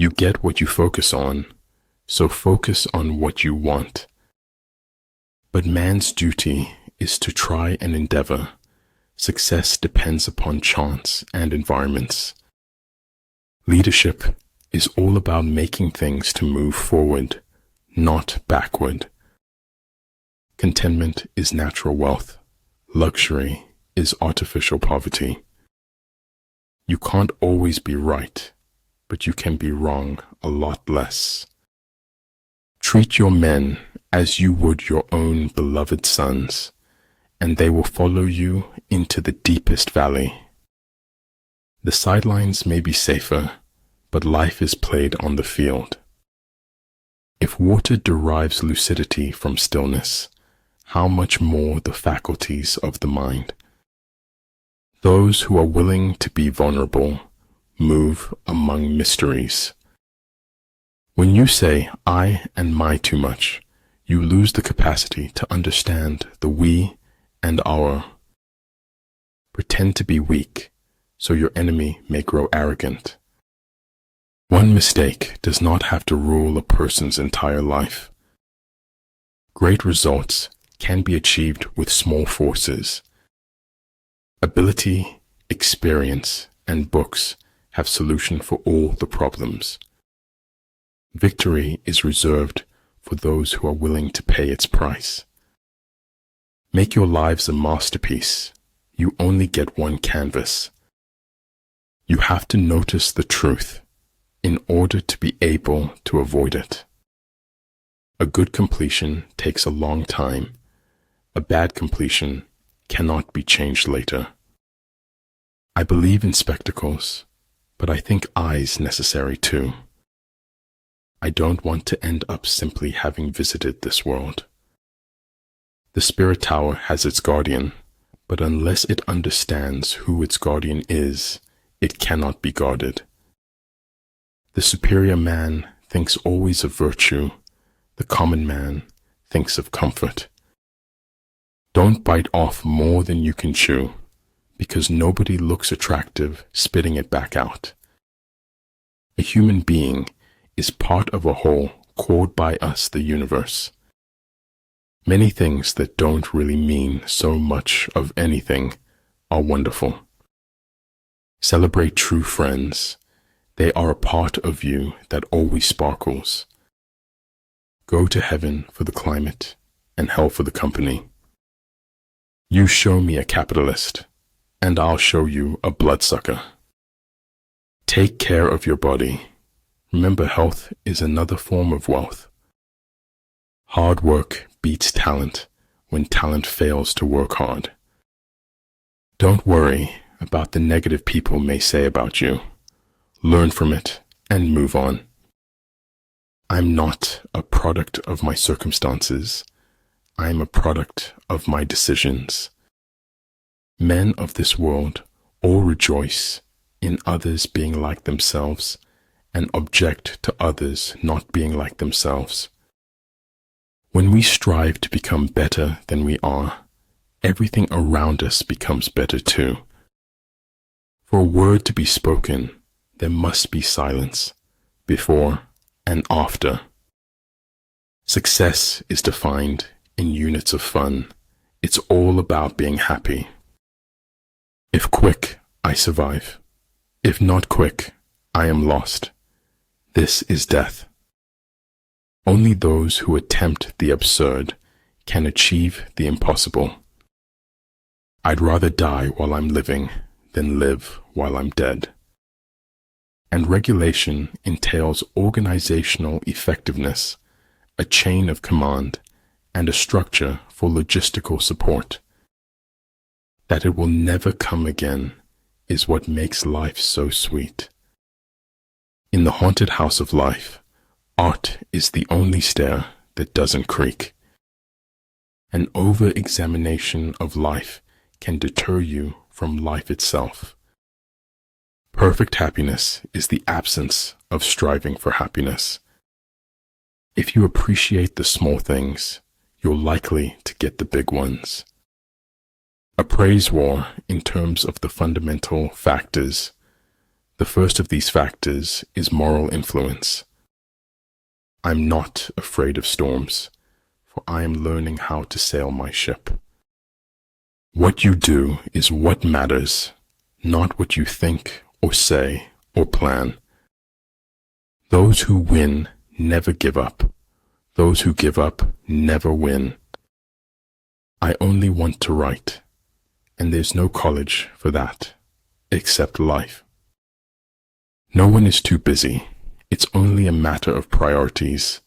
You get what you focus on, so focus on what you want. But man's duty is to try and endeavor. Success depends upon chance and environments. Leadership is all about making things to move forward, not backward. Contentment is natural wealth. Luxury is artificial poverty. You can't always be right, but you can be wrong a lot less. Treat your men as you would your own beloved sons, and they will follow you into the deepest valley. The sidelines may be safer, but life is played on the field. If water derives lucidity from stillness, how much more the faculties of the mind? Those who are willing to be vulnerable move among mysteries. When you say I and my too much, you lose the capacity to understand the we and our. Pretend to be weak, so your enemy may grow arrogant. One mistake does not have to rule a person's entire life. Great results can be achieved with small forces. Ability, experience, and books have solution for all the problems. Victory is reserved for those who are willing to pay its price. Make your lives a masterpiece. You only get one canvas. You have to notice the truth in order to be able to avoid it. A good completion takes a long time. A bad completion cannot be changed later. I believe in spectacles, but I think eyes necessary too. I don't want to end up simply having visited this world. The spirit tower has its guardian, but unless it understands who its guardian is, it cannot be guarded. The superior man thinks always of virtue. The common man thinks of comfort. Don't bite off more than you can chew, because nobody looks attractive spitting it back out. A human being is part of a whole called by us the universe. Many things that don't really mean so much of anything are wonderful. Celebrate true friends. They are a part of you that always sparkles. Go to heaven for the climate and hell for the company. You show me a capitalist, and I'll show you a bloodsucker. Take care of your body. Remember, health is another form of wealth. Hard work beats talent when talent fails to work hard. Don't worry about the negative people may say about you. Learn from it and move on. I'm not a product of my circumstances. I am a product of my decisions. Men of this world all rejoice in others being like themselves and object to others not being like themselves. When we strive to become better than we are, everything around us becomes better too. For a word to be spoken, there must be silence, before and after. Success is defined in units of fun. It's all about being happy. If quick, I survive. If not quick, I am lost. This is death. Only those who attempt the absurd can achieve the impossible. I'd rather die while I'm living than live while I'm dead. And regulation entails organizational effectiveness, a chain of command, and a structure for logistical support. That it will never come again is what makes life so sweet. In the haunted house of life, art is the only stair that doesn't creak. An over-examination of life can deter you from life itself. Perfect happiness is the absence of striving for happiness. If you appreciate the small things, you're likely to get the big ones. A praise war in terms of the fundamental factors. The first of these factors is moral influence. I'm not afraid of storms, for I am learning how to sail my ship. What you do is what matters, not what you think or say or plan. Those who win never give up. Those who give up never win. I only want to write, and there's no college for that, except life. No one is too busy. It's only a matter of priorities.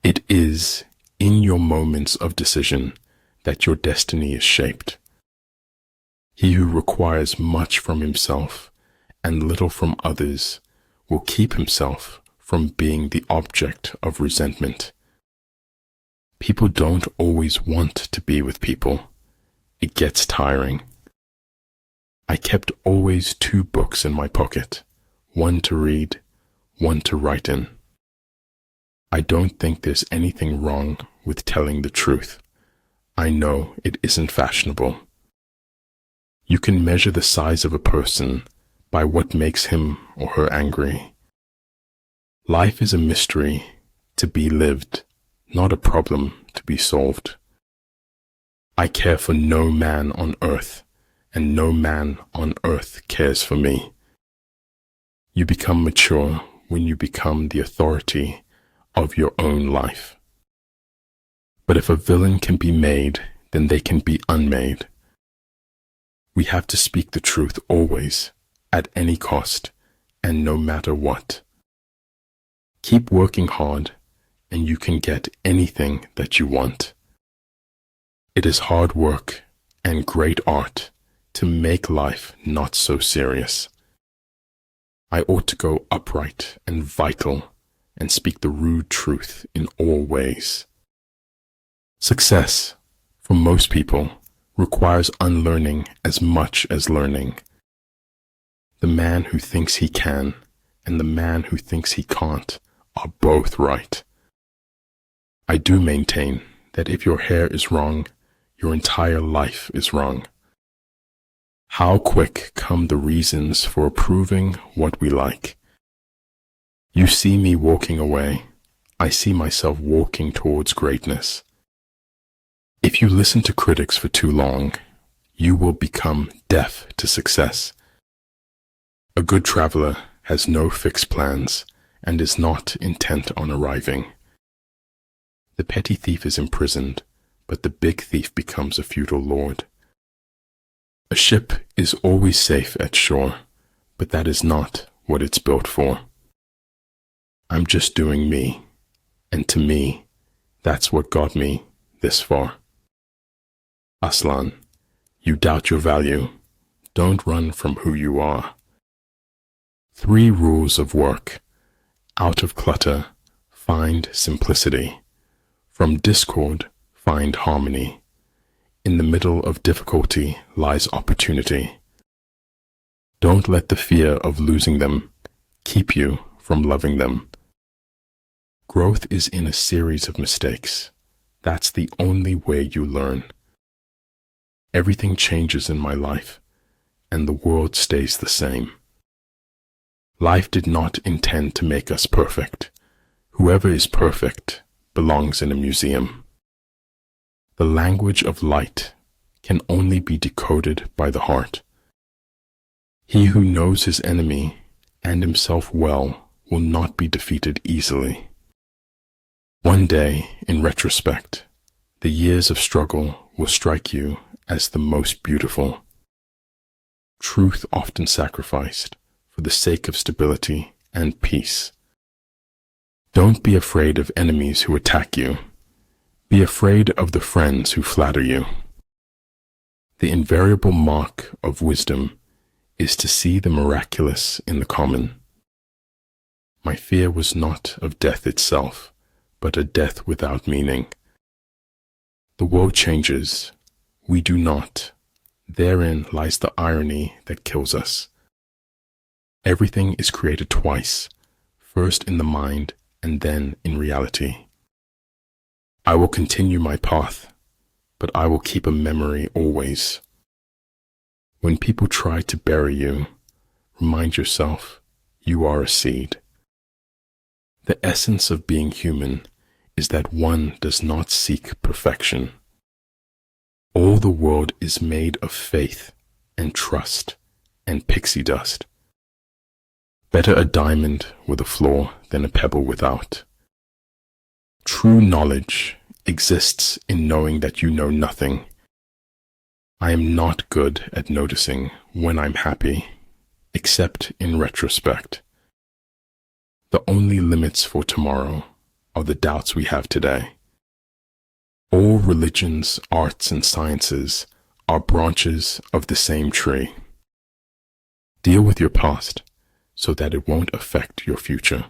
It is in your moments of decision that your destiny is shaped. He who requires much from himself and little from others will keep himself from being the object of resentment. People don't always want to be with people. It gets tiring. I kept always 2 books in my pocket, one to read, one to write in. I don't think there's anything wrong with telling the truth. I know it isn't fashionable. You can measure the size of a person by what makes him or her angry. Life is a mystery to be lived, not a problem to be solved. I care for no man on earth, and no man on earth cares for me. You become mature when you become the authority of your own life. But if a villain can be made, then they can be unmade. We have to speak the truth always, at any cost, and no matter what. Keep working hard, and you can get anything that you want. It is hard work and great art to make life not so serious. I ought to go upright and vital and speak the rude truth in all ways. Success, for most people, requires unlearning as much as learning. The man who thinks he can and the man who thinks he can't are both right. I do maintain that if your hair is wrong, your entire life is wrong. How quick come the reasons for approving what we like. You see me walking away. I see myself walking towards greatness. If you listen to critics for too long, you will become deaf to success. A good traveler has no fixed plans and is not intent on arriving. The petty thief is imprisoned, but the big thief becomes a feudal lord. A ship is always safe at shore, but that is not what it's built for. I'm just doing me, and to me, that's what got me this far. Aslan, you doubt your value. Don't run from who you are. 3 rules of work. Out of clutter, find simplicity. From discord, find harmony. In the middle of difficulty lies opportunity. Don't let the fear of losing them keep you from loving them. Growth is in a series of mistakes. That's the only way you learn. Everything changes in my life, and the world stays the same. Life did not intend to make us perfect. Whoever is perfect belongs in a museum. The language of light can only be decoded by the heart. He who knows his enemy and himself well will not be defeated easily. One day, in retrospect, the years of struggle will strike you as the most beautiful. Truth often sacrificed for the sake of stability and peace. Don't be afraid of enemies who attack you. Be afraid of the friends who flatter you. The invariable mark of wisdom is to see the miraculous in the common. My fear was not of death itself, but a death without meaning. The world changes. We do not. Therein lies the irony that kills us. Everything is created twice, first in the mind and then in reality. I will continue my path, but I will keep a memory always. When people try to bury you, remind yourself you are a seed. The essence of being human is that one does not seek perfection. All the world is made of faith and trust and pixie dust. Better a diamond with a flaw than a pebble without. True knowledge exists in knowing that you know nothing. I am not good at noticing when I'm happy, except in retrospect. The only limits for tomorrow are the doubts we have today. All religions, arts, and sciences are branches of the same tree. Deal with your past so that it won't affect your future.